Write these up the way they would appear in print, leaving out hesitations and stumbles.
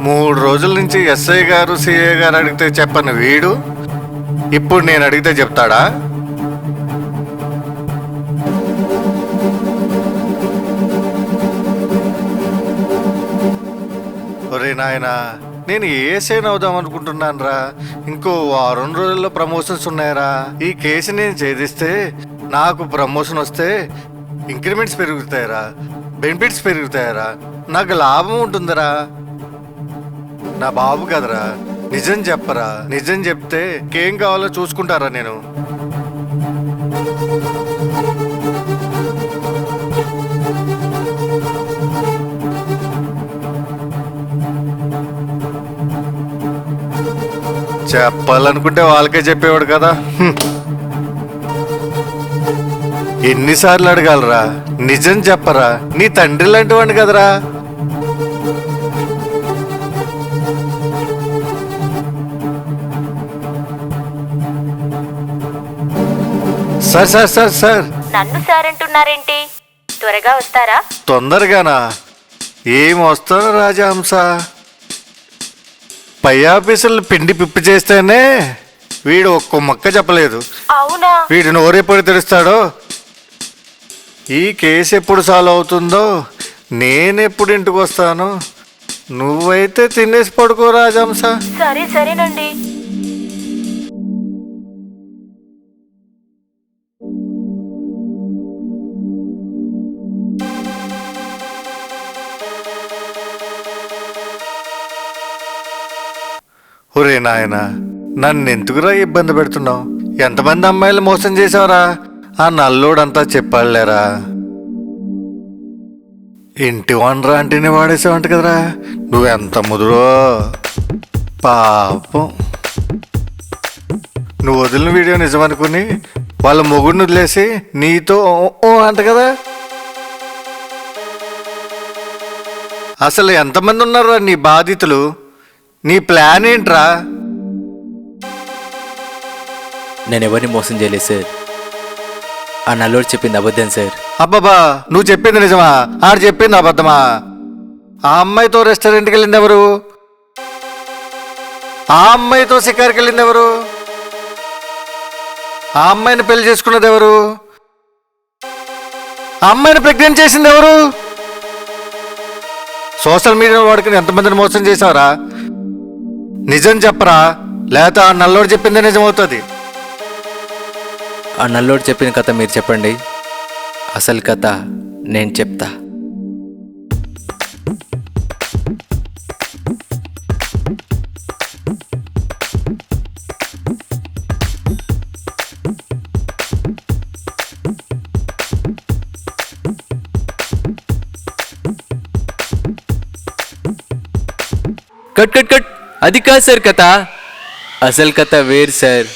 మూడు రోజుల నుంచి ఎస్ఐ గారు సిఐ గారు అడిగితే చెప్పను వీడు ఇప్పుడు నేను అడిగితే చెప్తాడా? ఒరే నాయనా, నేను ఏసైనా అవుదాం అనుకుంటున్నాను రా. ఇంకో వారం రోజుల్లో ప్రమోషన్స్ ఉన్నాయరా. ఈ కేసు నేను ఛేదిస్తే నాకు ప్రమోషన్ వస్తే ఇంక్రిమెంట్స్ పెరుగుతాయరా, బెనిఫిట్స్ పెరుగుతాయరా, నాకు లాభం ఉంటుందిరా. నా బాబు కదరా, నిజం చెప్పరా. నిజం చెప్తే ఏం కావాలో చూసుకుంటారా నేను. చెప్పాలనుకుంటే వాళ్ళకే చెప్పేవాడు కదా. ఎన్నిసార్లు అడగాలరా? నిజం చెప్పరా. నీ తండ్రి లాంటి వాడిని కదరా. సార్ సార్ సార్ సార్ నన్ను సార్ అంటున్నారేంటి? త్వరగా వస్తారా? తొందరగానా? ఏం వస్తాను రాజహంస. పై ఆఫీసులు పిండి పిప్పి చేస్తేనే వీడు ఒక్క మొక్క చెప్పలేదు. అవునా? వీడు నోరెప్పుడు తెరుస్తాడో, ఈ కేసు ఎప్పుడు సాల్వ్ అవుతుందో, నేనెప్పుడు ఇంటికి వస్తాను. నువ్వైతే తినేసి పడుకో రాజహంస. సరేనండి. ఒరే నాయనా, నన్ను ఎందుకురా ఇబ్బంది పెడుతున్నావు? ఎంతమంది అమ్మాయిలు మోసం చేసావురా? ఆ నల్లోడంతా చెప్పాలేరా. ఇంటి వనరా అంటేనే వాడేసావంట కదరా. నువ్వెంత ముదురో పాపం. నువ్వు వదిలిన వీడియో నిజమనుకుని వాళ్ళ మొగుడిని వదిలేసి నీతో అంట కదా. అసలు ఎంతమంది ఉన్నారా నీ బాధితులు? నీ ప్లాన్ ఏంట్రా? నేను ఎవరిని మోసం చేయలేదు సార్. ఆ నల్లోడు చెప్పింది అబద్ధం సార్. అబ్బాబా, నువ్వు చెప్పింది నిజమా? ఆడు చెప్పింది అబద్ధమా? ఆ అమ్మాయితో రెస్టారెంట్కి వెళ్ళింది ఎవరు? ఆ అమ్మాయితో షికార్కి వెళ్ళింది ఎవరు? ఆ అమ్మాయిని పెళ్లి చేసుకున్నది ఎవరు? ఆ అమ్మాయిని ప్రెగ్నెంట్ చేసింది ఎవరు? సోషల్ మీడియా వాడుకుని ఎంతమందిని మోసం చేశావురా? నిజం చెప్పరా, లేకపోతే ఆ నల్లోడు చెప్పిందే నిజమవుతుంది. ఆ నల్లోడు చెప్పిన కథ మీరు చెప్పండి, అసలు కథ నేను చెప్తా. కట్ కట్ కట్, అది కాదు సార్ కథ. అసలు కథ వేరు సార్.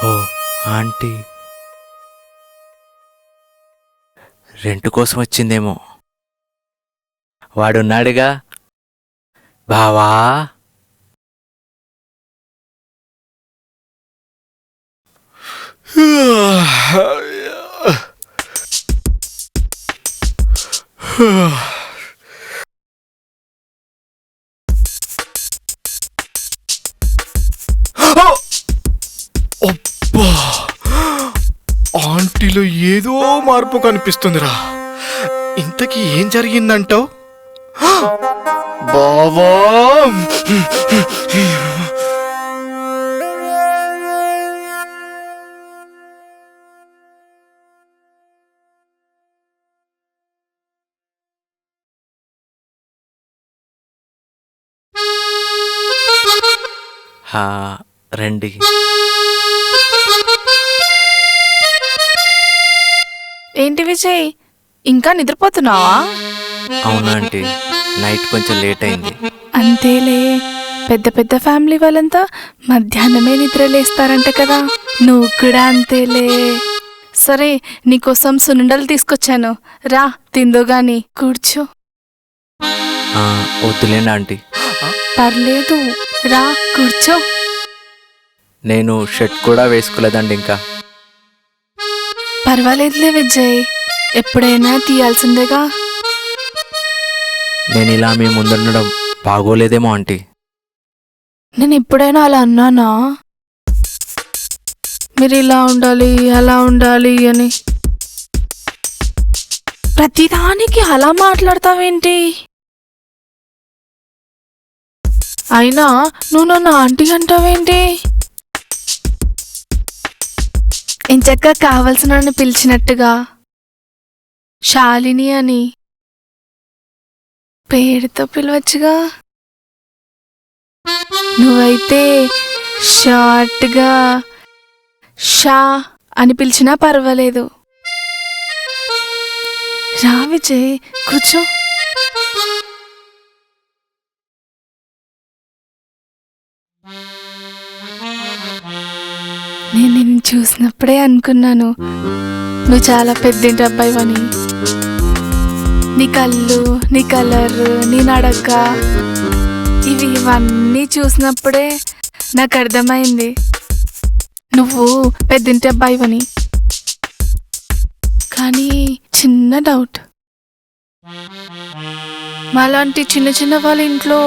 ఓ ఆంటీ, రెంట్ కోసం వచ్చిందేమో. వాడున్నాడుగా బావా. అబ్బా, ఆంటీలో ఏదో మార్పు కనిపిస్తుందిరా. ఇంతకీ ఏం జరిగిందంటావు బావా? హా, రండి. ఏంటి విజయ్, ఇంకా నిద్రపోతున్నావా? అవునా ఆంటీ, నైట్ కొంచెం లేట్ అయింది. అంతేలే, పెద్ద పెద్ద ఫ్యామిలీ వాళ్ళంతా మధ్యాహ్నమే నిద్రలేస్తారంట కదా, నువ్వు కూడా అంతేలే. సరే, నీకోసం సున్నుండలు తీసుకొచ్చాను, రా తిందో గాని, కూర్చో. వద్దులేండి ఆంటీ. పర్లేదు, రా కూర్చో. నేను షర్ట్ కూడా వేసుకోలేదండి ఇంకా. పర్వాలేదులే విజయ్, ఎప్పుడైనా తీయాల్సిందేగా. నేను ఇలా మీ ముందుండడం బాగోలేదేమో ఆంటీ. నేను ఎప్పుడైనా అలా అన్నానా? మీరు ఇలా ఉండాలి అలా ఉండాలి అని ప్రతిదానికి అలా మాట్లాడతావేంటి? అయినా నువ్వు నన్ను ఆంటీ అంటావేంటి? ఎంచక్క కావలసిన పిలిచినట్టుగా శాలిని అని పేరుతో పిలవచ్చుగా. నువ్వైతే షార్ట్గా షా అని పిలిచినా పర్వాలేదు. రా విజయ్, కూర్చో. నేను నిన్ను చూసినప్పుడే అనుకున్నాను నువ్వు చాలా పెద్దింటి అబ్బాయివని. నీ కళ్ళు, నీ కలర్, నీ నడక, ఇవన్నీ చూసినప్పుడే నాకు అర్థమైంది నువ్వు పెద్దింటి అబ్బాయివని. కానీ చిన్న డౌట్, మాలాంటి చిన్న చిన్న వాళ్ళ ఇంట్లో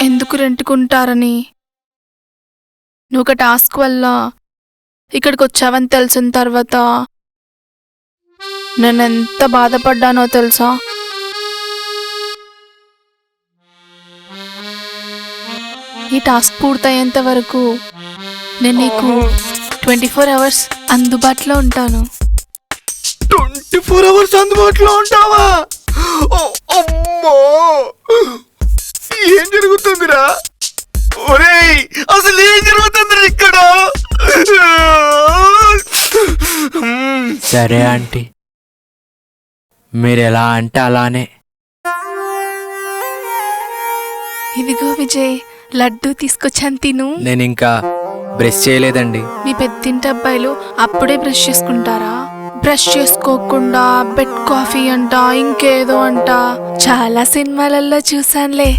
ఎందుకు రెంటుకుంటారని. నువ్వు ఒక టాస్క్ వల్ల ఇక్కడికి వచ్చావని తెలిసిన తర్వాత నేను ఎంత బాధపడ్డానో తెలుసా? ఈ టాస్క్ పూర్తయ్యేంత వరకు నేను నీకు 24 hours అందుబాటులో ఉంటాను. 24 hours అందుబాటులో ఉంటావా? అమ్మో, ఏం జరుగుతుందిరా? ఒరేయ్, అసలు ఏం జరుగుతుంది ఇక్కడ? సరే ఆంటీ, మీరు ఎలా అంటే అలానే. ఇదిగో విజయ్, లడ్డు తీసుకొచ్చాను, తిను. నేను ఇంకా బ్రష్ చేయలేదండి. మీ పెద్దింటి అబ్బాయిలు అప్పుడే బ్రష్ చేసుకుంటారా? బ్రష్ చేసుకోకుండా బెడ్ కాఫీ అంట, ఇంకేదో అంట, చాలా సినిమాలలో చూసానులే.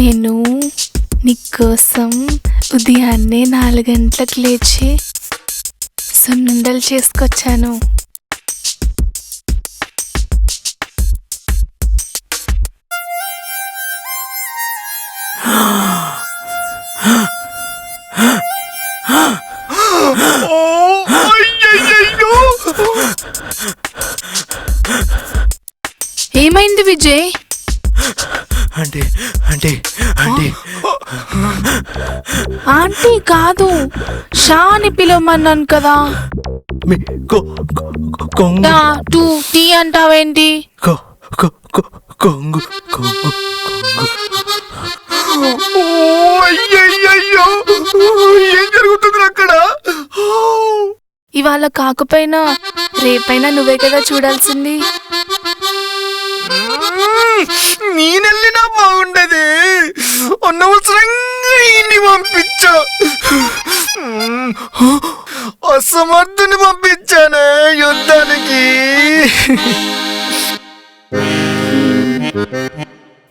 నేను నీకోసం ఉదయాన్నే 4 గంటలకు లేచి సున్నుండలు చేసుకొచ్చాను. ఏమైంది విజయ్? అంటే అంటే అంటే ఆంటీ కాదు, షా అని పిలవమన్నాను కదా. కొంగు టూ టీ అంటావేంటి? కొంగు కొంగు అయ్యయ్యో, ఏం జరుగుతుంది అక్కడ? ఇవాళ కాకపోయినా రేపైనా నువ్వే కదా చూడాల్సింది. నేనెళ్ళినా బాగుండేది, అనవసరంగా ఇన్ని పంపించా. అసమర్థుని పంపించానే యుద్ధానికి.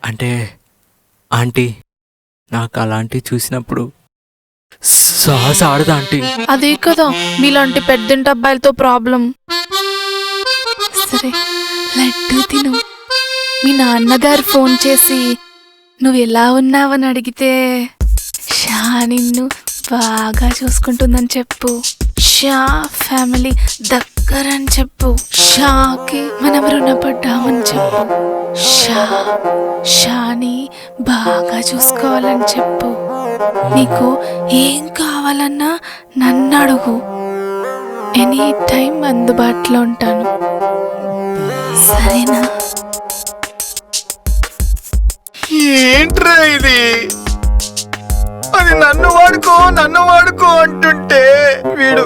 అంటే ఆంటీ నాకు అలాంటివి చూసినప్పుడు సాహస ఆడదా ఆంటీ? అదే కదా మీలాంటి పెద్దింటి అబ్బాయిలతో ప్రాబ్లం. సరే లడ్డు తిను. మీ నాన్నగారు ఫోన్ చేసి నువ్వు ఎలా ఉన్నావని అడిగితే షా నిన్ను బాగా చూసుకుంటుందని చెప్పు. షా ఫ్యామిలీ దగ్గరని చెప్పు. షాకి మనం రుణపడ్డామని చెప్పు. షాని బాగా చూసుకోవాలని చెప్పు. నీకు ఏం కావాలన్నా నన్ను అడుగు. ఎనీ టైం అందుబాటులో ఉంటాను, సరేనా? ఏంట్రా ఇది? అది నన్ను వాడుకో అంటుంటే వీడు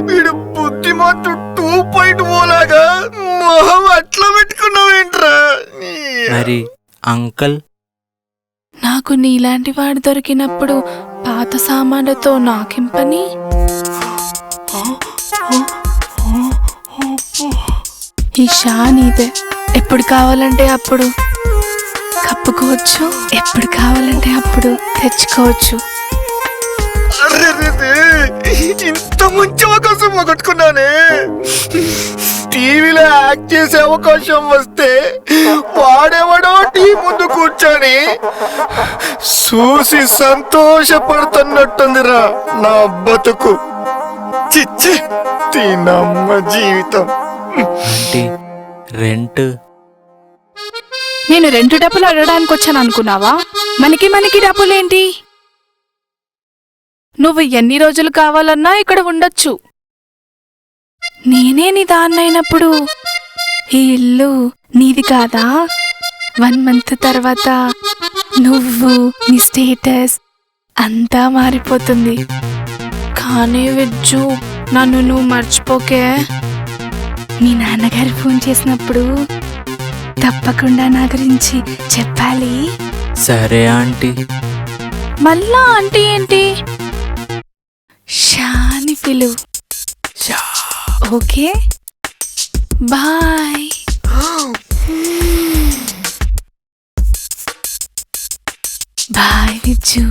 వీడు బుద్ధిమంతు 2.0 లాగా మొహం అట్లా పెట్టుకున్నావేంట్రా? మరి అంకల్? నాకు నీలాంటి వాడు దొరికినప్పుడు పాత సామాన్లతో నాకేం పని? ఈ షా నీదే. ఎప్పుడు కావాలంటే అప్పుడు కప్పుకోవచ్చు, ఎప్పుడు కావాలంటే అప్పుడు తెచ్చుకోవచ్చు. అర్రెర్రెర్రే, ఇంత మంచి అవకాశం పోగొట్టుకున్నానే. టీవీలో యాక్ట్ చేసే అవకాశం వస్తే వాడేవాడో టీ ముందు కూర్చొని చూసి సంతోషపడుతున్నట్టుందిరా నా బతుకు. చిచ్చి తినమ్మ జీవితం. Aunty rent? నేను 2 డబ్బులు అడగడానికి వచ్చాను అనుకున్నావా? మనకి డబ్బులేంటి? నువ్వు ఎన్ని రోజులు కావాలన్నా ఇక్కడ ఉండొచ్చు. నేనే నీ దాన్నైనప్పుడు ఈ ఇల్లు నీది కాదా? 1 మంత్ తర్వాత నువ్వు నీ స్టేటస్ అంతా మారిపోతుంది. కానీ విజ్జు, నన్ను నువ్వు మర్చిపోకే. మీ నాన్నగారు ఫోన్ చేసినప్పుడు తప్పకుండా నా గురించి చెప్పాలి. సరే ఆంటీ. మళ్ళా ఆంటీ ఏంటి? షాని పిలువు. Okay bye. Bye Vijju.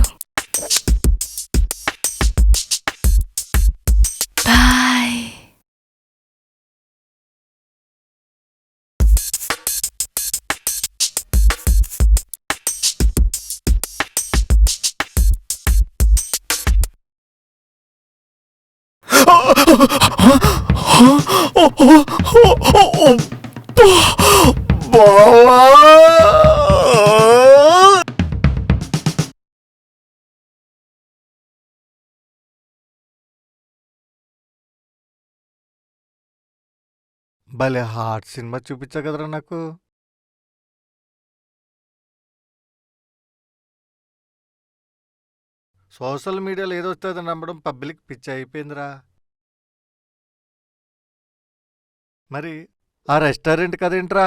Bye. బావా, భలే హార్ట్ సినిమా చూపించా కదరా నాకు. సోషల్ మీడియాలో ఏదో వస్తుందని నమ్మడం పబ్లిక్ పిచ్చి అయిపోయిందిరా. మరి ఆ రెస్టారెంట్ కదేంట్రా?